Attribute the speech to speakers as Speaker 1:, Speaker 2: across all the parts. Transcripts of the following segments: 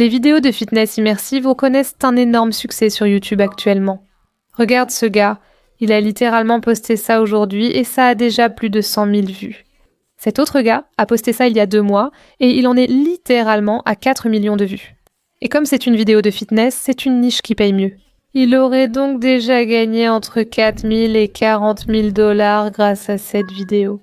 Speaker 1: Les vidéos de fitness immersive connaissent un énorme succès sur YouTube actuellement. Regarde ce gars, il a littéralement posté ça aujourd'hui et ça a déjà plus de 100 000 vues. Cet autre gars a posté ça il y a 2 mois et il en est littéralement à 4 millions de vues. Et comme c'est une vidéo de fitness, c'est une niche qui paye mieux. Il aurait donc déjà gagné entre 4 000 et 40 000 $ grâce à cette vidéo.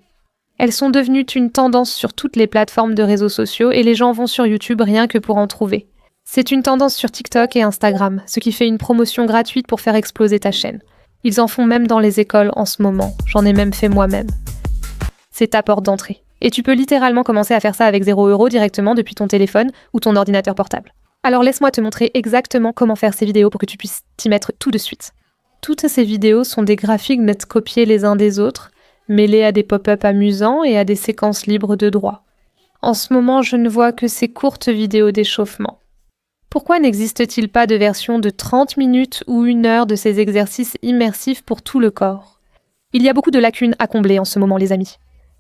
Speaker 1: Elles sont devenues une tendance sur toutes les plateformes de réseaux sociaux et les gens vont sur YouTube rien que pour en trouver. C'est une tendance sur TikTok et Instagram, ce qui fait une promotion gratuite pour faire exploser ta chaîne. Ils en font même dans les écoles en ce moment, j'en ai même fait moi-même. C'est ta porte d'entrée. Et tu peux littéralement commencer à faire ça avec 0 € directement depuis ton téléphone ou ton ordinateur portable. Alors laisse-moi te montrer exactement comment faire ces vidéos pour que tu puisses t'y mettre tout de suite. Toutes ces vidéos sont des graphiques net copiés les uns des autres, mêlés à des pop-up amusants et à des séquences libres de droit. En ce moment, je ne vois que ces courtes vidéos d'échauffement. Pourquoi n'existe-t-il pas de version de 30 minutes ou 1 heure de ces exercices immersifs pour tout le corps ? Il y a beaucoup de lacunes à combler en ce moment, les amis.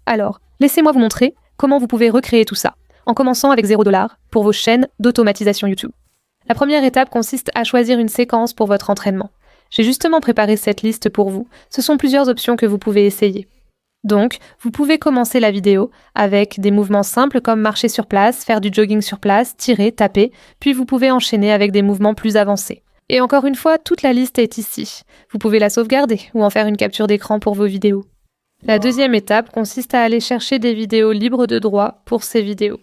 Speaker 1: Alors, laissez-moi vous montrer comment vous pouvez recréer tout ça, en commençant avec 0 $ pour vos chaînes d'automatisation YouTube. La première étape consiste à choisir une séquence pour votre entraînement. J'ai justement préparé cette liste pour vous. Ce sont plusieurs options que vous pouvez essayer. Donc, vous pouvez commencer la vidéo avec des mouvements simples comme marcher sur place, faire du jogging sur place, tirer, taper, puis vous pouvez enchaîner avec des mouvements plus avancés. Et encore une fois, toute la liste est ici. Vous pouvez la sauvegarder ou en faire une capture d'écran pour vos vidéos. La deuxième étape consiste à aller chercher des vidéos libres de droit pour ces vidéos.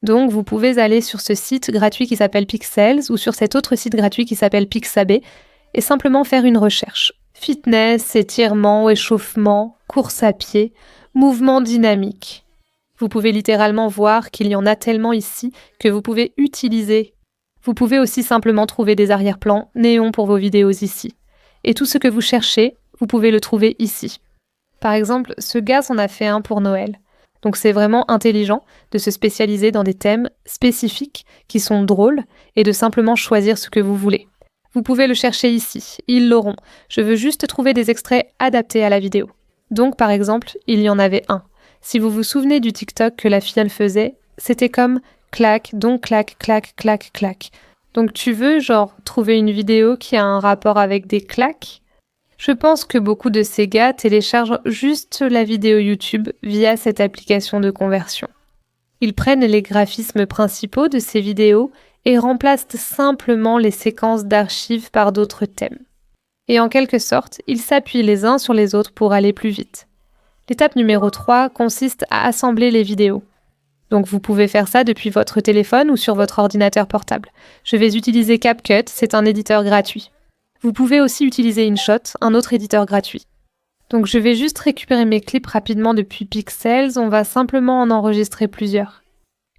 Speaker 1: Donc, vous pouvez aller sur ce site gratuit qui s'appelle Pixels ou sur cet autre site gratuit qui s'appelle Pixabay et simplement faire une recherche. Fitness, étirement, échauffement, course à pied, mouvement dynamique. Vous pouvez littéralement voir qu'il y en a tellement ici que vous pouvez utiliser. Vous pouvez aussi simplement trouver des arrière-plans néons pour vos vidéos ici. Et tout ce que vous cherchez, vous pouvez le trouver ici. Par exemple, ce gars s'en a fait un pour Noël. Donc c'est vraiment intelligent de se spécialiser dans des thèmes spécifiques qui sont drôles et de simplement choisir ce que vous voulez. Vous pouvez le chercher ici, ils l'auront. Je veux juste trouver des extraits adaptés à la vidéo. Donc par exemple, il y en avait un. Si vous vous souvenez du TikTok que la fille elle faisait, c'était comme clac, donc clac, clac, clac, clac. Donc tu veux genre trouver une vidéo qui a un rapport avec des claques ? Je pense que beaucoup de ces gars téléchargent juste la vidéo YouTube via cette application de conversion. Ils prennent les graphismes principaux de ces vidéos et remplacent simplement les séquences d'archives par d'autres thèmes. Et en quelque sorte, ils s'appuient les uns sur les autres pour aller plus vite. L'étape numéro 3 consiste à assembler les vidéos. Donc vous pouvez faire ça depuis votre téléphone ou sur votre ordinateur portable. Je vais utiliser CapCut, c'est un éditeur gratuit. Vous pouvez aussi utiliser InShot, un autre éditeur gratuit. Donc je vais juste récupérer mes clips rapidement depuis Pixels, on va simplement en enregistrer plusieurs.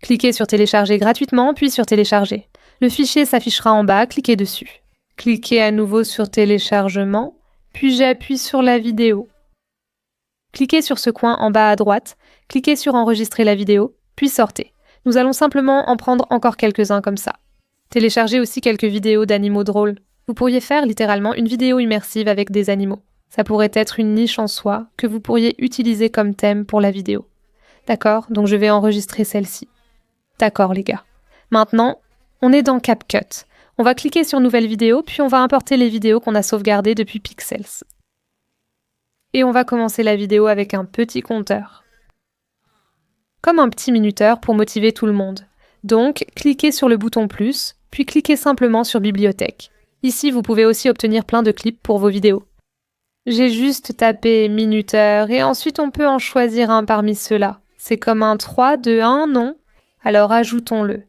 Speaker 1: Cliquez sur télécharger gratuitement, puis sur télécharger. Le fichier s'affichera en bas, cliquez dessus. Cliquez à nouveau sur téléchargement, puis j'appuie sur la vidéo. Cliquez sur ce coin en bas à droite, cliquez sur enregistrer la vidéo, puis sortez. Nous allons simplement en prendre encore quelques-uns comme ça. Téléchargez aussi quelques vidéos d'animaux drôles. Vous pourriez faire littéralement une vidéo immersive avec des animaux. Ça pourrait être une niche en soi que vous pourriez utiliser comme thème pour la vidéo. D'accord, donc je vais enregistrer celle-ci. D'accord les gars. Maintenant, on est dans CapCut. On va cliquer sur Nouvelle vidéo, puis on va importer les vidéos qu'on a sauvegardées depuis Pixels. Et on va commencer la vidéo avec un petit compteur. Comme un petit minuteur pour motiver tout le monde. Donc, cliquez sur le bouton plus, puis cliquez simplement sur Bibliothèque. Ici, vous pouvez aussi obtenir plein de clips pour vos vidéos. J'ai juste tapé minuteur et ensuite on peut en choisir un parmi ceux-là. C'est comme un 3, 2, 1, non ? Alors ajoutons-le.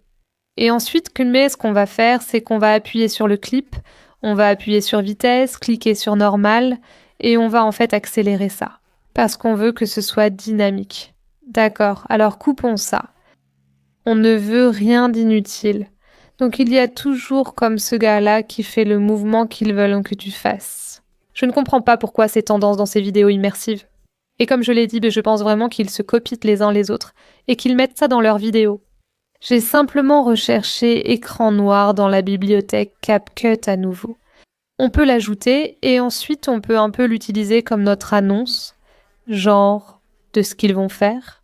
Speaker 1: Et ensuite, ce qu'on va faire, c'est qu'on va appuyer sur le clip, on va appuyer sur vitesse, cliquer sur normal, et on va en fait accélérer ça. Parce qu'on veut que ce soit dynamique. D'accord, alors coupons ça. On ne veut rien d'inutile. Donc il y a toujours comme ce gars-là qui fait le mouvement qu'ils veulent que tu fasses. Je ne comprends pas pourquoi ces tendances dans ces vidéos immersives. Et comme je l'ai dit, je pense vraiment qu'ils se copient les uns les autres et qu'ils mettent ça dans leurs vidéos. J'ai simplement recherché écran noir dans la bibliothèque CapCut à nouveau. On peut l'ajouter et ensuite on peut un peu l'utiliser comme notre annonce, genre de ce qu'ils vont faire.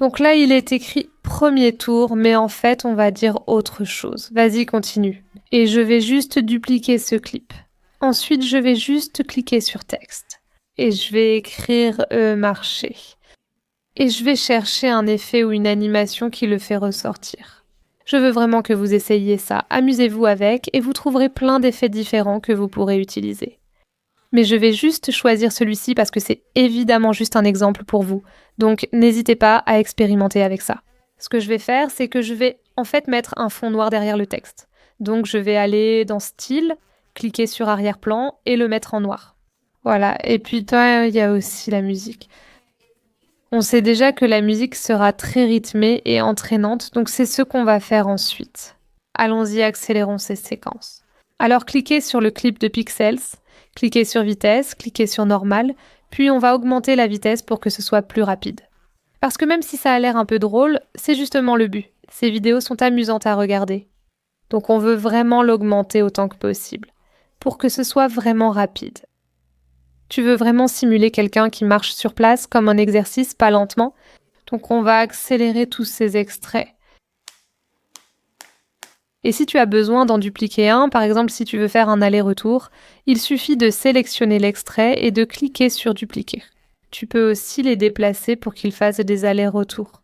Speaker 1: Donc là, il est écrit premier tour, mais en fait, on va dire autre chose. Vas-y, continue. Et je vais juste dupliquer ce clip. Ensuite, je vais juste cliquer sur texte. Et je vais écrire marcher. Et je vais chercher un effet ou une animation qui le fait ressortir. Je veux vraiment que vous essayiez ça. Amusez-vous avec et vous trouverez plein d'effets différents que vous pourrez utiliser. Mais je vais juste choisir celui-ci parce que c'est évidemment juste un exemple pour vous. Donc n'hésitez pas à expérimenter avec ça. Ce que je vais faire, c'est que je vais en fait mettre un fond noir derrière le texte. Donc je vais aller dans Style, cliquer sur Arrière-plan et le mettre en noir. Voilà, et puis il y a aussi la musique. On sait déjà que la musique sera très rythmée et entraînante, donc c'est ce qu'on va faire ensuite. Allons-y, accélérons ces séquences. Alors cliquez sur le clip de Pixels, cliquez sur vitesse, cliquez sur normal, puis on va augmenter la vitesse pour que ce soit plus rapide. Parce que même si ça a l'air un peu drôle, c'est justement le but. Ces vidéos sont amusantes à regarder. Donc on veut vraiment l'augmenter autant que possible, pour que ce soit vraiment rapide. Tu veux vraiment simuler quelqu'un qui marche sur place comme un exercice, pas lentement. Donc on va accélérer tous ces extraits. Et si tu as besoin d'en dupliquer un, par exemple si tu veux faire un aller-retour, il suffit de sélectionner l'extrait et de cliquer sur dupliquer. Tu peux aussi les déplacer pour qu'ils fassent des allers-retours.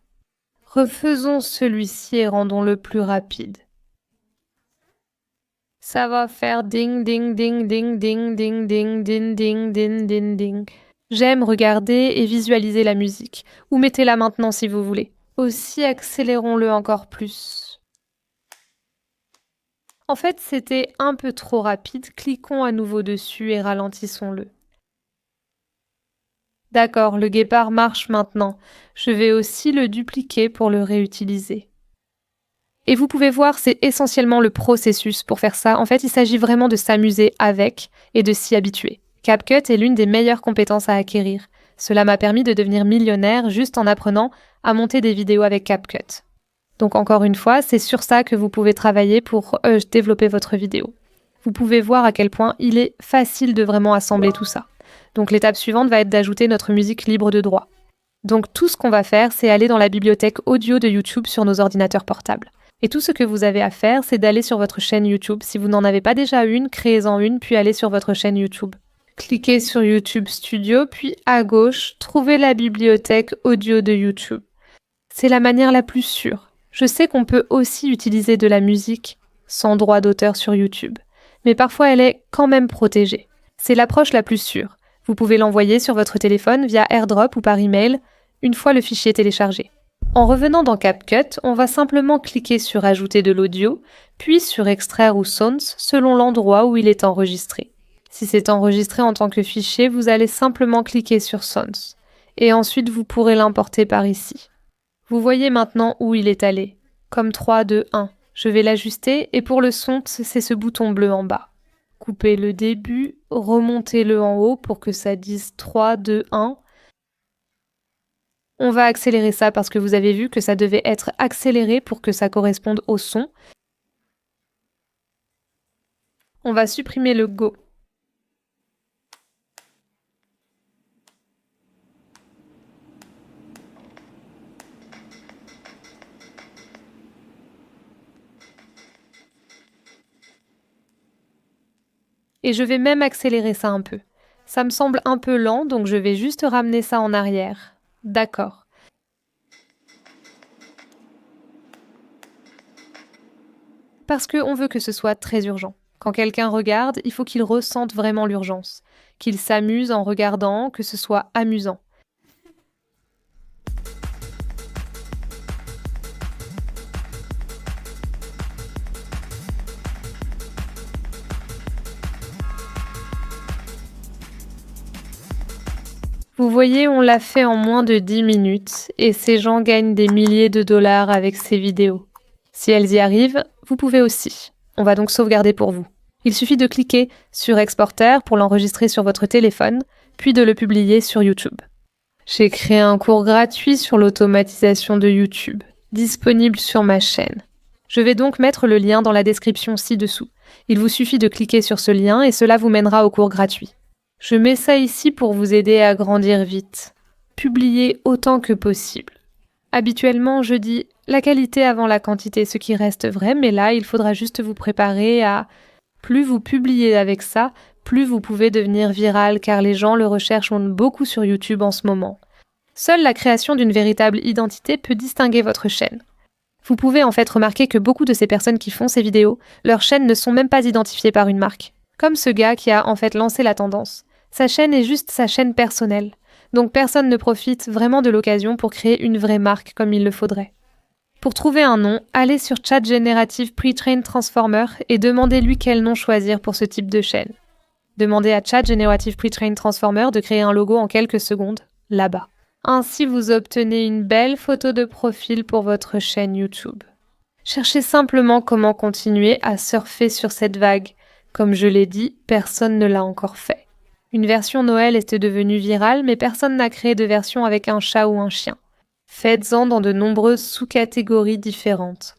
Speaker 1: Refaisons celui-ci et rendons-le plus rapide. Ça va faire ding ding ding ding ding ding ding ding ding ding ding ding. J'aime regarder et visualiser la musique. Ou mettez-la maintenant si vous voulez. Aussi accélérons-le encore plus. En fait, c'était un peu trop rapide. Cliquons à nouveau dessus et ralentissons-le. D'accord, le guépard marche maintenant. Je vais aussi le dupliquer pour le réutiliser. Et vous pouvez voir, c'est essentiellement le processus pour faire ça. En fait, il s'agit vraiment de s'amuser avec et de s'y habituer. CapCut est l'une des meilleures compétences à acquérir. Cela m'a permis de devenir millionnaire juste en apprenant à monter des vidéos avec CapCut. Donc encore une fois, c'est sur ça que vous pouvez travailler pour développer votre vidéo. Vous pouvez voir à quel point il est facile de vraiment assembler tout ça. Donc l'étape suivante va être d'ajouter notre musique libre de droit. Donc tout ce qu'on va faire, c'est aller dans la bibliothèque audio de YouTube sur nos ordinateurs portables. Et tout ce que vous avez à faire, c'est d'aller sur votre chaîne YouTube. Si vous n'en avez pas déjà une, créez-en une, puis allez sur votre chaîne YouTube. Cliquez sur YouTube Studio, puis à gauche, trouvez la bibliothèque audio de YouTube. C'est la manière la plus sûre. Je sais qu'on peut aussi utiliser de la musique sans droit d'auteur sur YouTube, mais parfois elle est quand même protégée. C'est l'approche la plus sûre. Vous pouvez l'envoyer sur votre téléphone via AirDrop ou par email, une fois le fichier téléchargé. En revenant dans CapCut, on va simplement cliquer sur Ajouter de l'audio, puis sur Extraire ou Sounds selon l'endroit où il est enregistré. Si c'est enregistré en tant que fichier, vous allez simplement cliquer sur Sounds. Et ensuite, vous pourrez l'importer par ici. Vous voyez maintenant où il est allé. Comme 3, 2, 1. Je vais l'ajuster et pour le son, c'est ce bouton bleu en bas. Coupez le début, remontez-le en haut pour que ça dise 3, 2, 1. On va accélérer ça parce que vous avez vu que ça devait être accéléré pour que ça corresponde au son. On va supprimer le Go. Et je vais même accélérer ça un peu. Ça me semble un peu lent, donc je vais juste ramener ça en arrière. D'accord. Parce qu'on veut que ce soit très urgent. Quand quelqu'un regarde, il faut qu'il ressente vraiment l'urgence, qu'il s'amuse en regardant, que ce soit amusant. Vous voyez, on l'a fait en moins de 10 minutes et ces gens gagnent des milliers de dollars avec ces vidéos. Si elles y arrivent, vous pouvez aussi. On va donc sauvegarder pour vous. Il suffit de cliquer sur Exporter pour l'enregistrer sur votre téléphone, puis de le publier sur YouTube. J'ai créé un cours gratuit sur l'automatisation de YouTube, disponible sur ma chaîne. Je vais donc mettre le lien dans la description ci-dessous. Il vous suffit de cliquer sur ce lien et cela vous mènera au cours gratuit. Je mets ça ici pour vous aider à grandir vite. Publiez autant que possible. Habituellement, je dis la qualité avant la quantité, ce qui reste vrai, mais là, il faudra juste vous préparer à plus vous publiez avec ça, plus vous pouvez devenir viral car les gens le recherchent beaucoup sur YouTube en ce moment. Seule la création d'une véritable identité peut distinguer votre chaîne. Vous pouvez en fait remarquer que beaucoup de ces personnes qui font ces vidéos, leurs chaînes ne sont même pas identifiées par une marque. Comme ce gars qui a en fait lancé la tendance. Sa chaîne est juste sa chaîne personnelle. Donc personne ne profite vraiment de l'occasion pour créer une vraie marque comme il le faudrait. Pour trouver un nom, allez sur Chat Generative Pre-trained Transformer et demandez-lui quel nom choisir pour ce type de chaîne. Demandez à Chat Generative Pre-trained Transformer de créer un logo en quelques secondes, là-bas. Ainsi, vous obtenez une belle photo de profil pour votre chaîne YouTube. Cherchez simplement comment continuer à surfer sur cette vague. Comme je l'ai dit, personne ne l'a encore fait. Une version Noël était devenue virale, mais personne n'a créé de version avec un chat ou un chien. Faites-en dans de nombreuses sous-catégories différentes.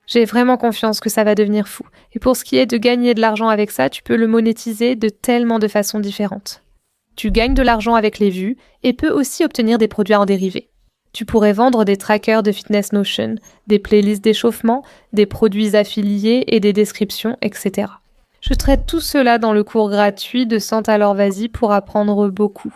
Speaker 1: J'ai vraiment confiance que ça va devenir fou. Et pour ce qui est de gagner de l'argent avec ça, tu peux le monétiser de tellement de façons différentes. Tu gagnes de l'argent avec les vues et peux aussi obtenir des produits en dérivés. Tu pourrais vendre des trackers de Fitness Notion, des playlists d'échauffement, des produits affiliés et des descriptions, etc. Je traite tout cela dans le cours gratuit de Sente alors vas-y pour apprendre beaucoup.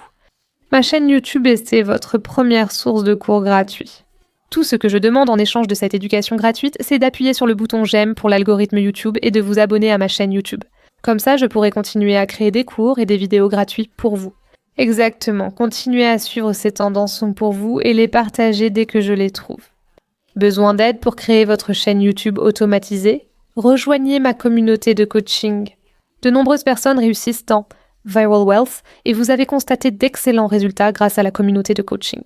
Speaker 1: Ma chaîne YouTube est votre première source de cours gratuits. Tout ce que je demande en échange de cette éducation gratuite, c'est d'appuyer sur le bouton j'aime pour l'algorithme YouTube et de vous abonner à ma chaîne YouTube. Comme ça, je pourrai continuer à créer des cours et des vidéos gratuits pour vous. Exactement, continuez à suivre ces tendances pour vous et les partager dès que je les trouve. Besoin d'aide pour créer votre chaîne YouTube automatisée? Rejoignez ma communauté de coaching. De nombreuses personnes réussissent dans Viral Wealth et vous avez constaté d'excellents résultats grâce à la communauté de coaching.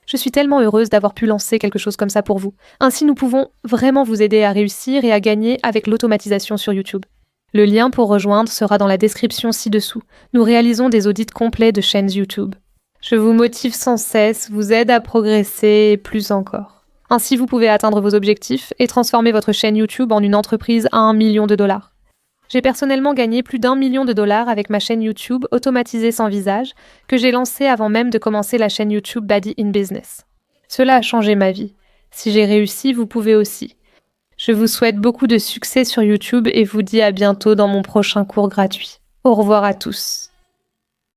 Speaker 1: Je suis tellement heureuse d'avoir pu lancer quelque chose comme ça pour vous. Ainsi, nous pouvons vraiment vous aider à réussir et à gagner avec l'automatisation sur YouTube. Le lien pour rejoindre sera dans la description ci-dessous. Nous réalisons des audits complets de chaînes YouTube. Je vous motive sans cesse, vous aide à progresser et plus encore. Ainsi, vous pouvez atteindre vos objectifs et transformer votre chaîne YouTube en une entreprise à $1 million. J'ai personnellement gagné plus d'$1 million avec ma chaîne YouTube automatisée sans visage que j'ai lancée avant même de commencer la chaîne YouTube Baddie in Business. Cela a changé ma vie. Si j'ai réussi, vous pouvez aussi. Je vous souhaite beaucoup de succès sur YouTube et vous dis à bientôt dans mon prochain cours gratuit. Au revoir à tous.